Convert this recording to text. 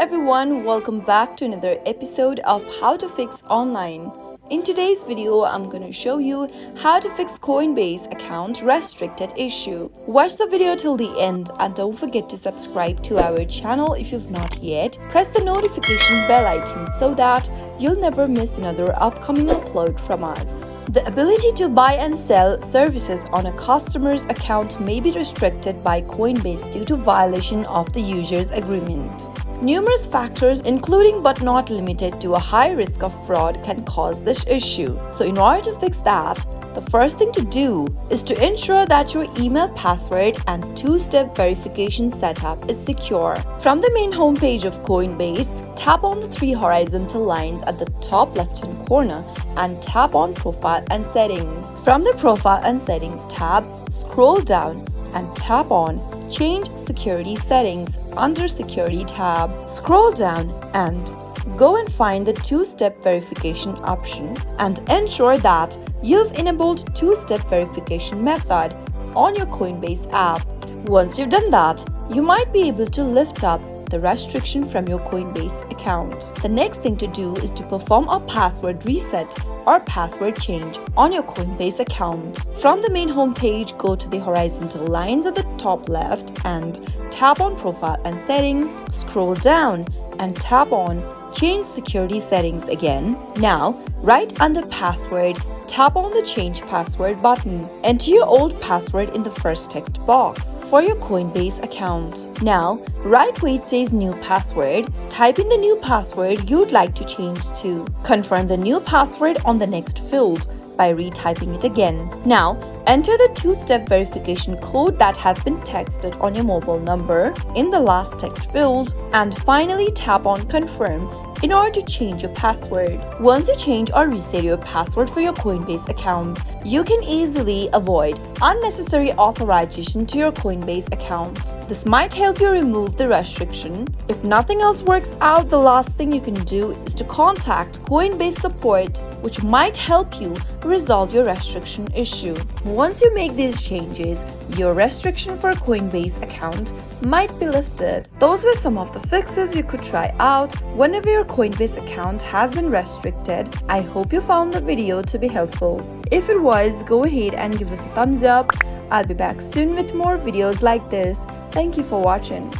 everyone, welcome back to another episode of How to Fix Online. In today's video, I'm going to show you how to fix Coinbase account restricted issue. Watch the video till the end and don't forget to subscribe to our channel if you've not yet. Press the notification bell icon so that you'll never miss another upcoming upload from us. The ability to buy and sell services on a customer's account may be restricted by Coinbase due to violation of the user's agreement. Numerous factors, including but not limited to a high risk of fraud, can cause this issue. So in order to fix that, the first thing to do is to ensure that your email password and two-step verification setup is secure. From the main homepage of Coinbase, tap on the three horizontal lines at the top left-hand corner and tap on Profile and Settings. From the Profile and Settings tab, scroll down and tap on Change Security Settings under Security tab. Scroll down and go and find the two-step verification option and ensure that you've enabled two-step verification method on your Coinbase app. Once you've done that, you might be able to lift up the restriction from your Coinbase account. The next thing to do is to perform a password reset or password change on your Coinbase account. From the main homepage, go to the horizontal lines at the top left and tap on Profile and Settings. Scroll down and tap on Change Security Settings again. Now, right under Password, tap on the Change Password button. Enter your old password in the first text box for your Coinbase account. Now, right where it says New Password, type in the new password you'd like to change to. Confirm the new password on the next field by retyping it again. Now, enter the two-step verification code that has been texted on your mobile number in the last text field and finally tap on Confirm in order to change your password. Once you change or reset your password for your Coinbase account, you can easily avoid unnecessary authorization to your Coinbase account. This might help you remove the restriction. If nothing else works out, the last thing you can do is to contact Coinbase support, which might help you resolve your restriction issue. Once you make these changes, your restriction for a Coinbase account might be lifted. Those were some of the fixes you could try out whenever your Coinbase account has been restricted. I hope you found the video to be helpful. If it was, go ahead and give us a thumbs up. I'll be back soon with more videos like this. Thank you for watching.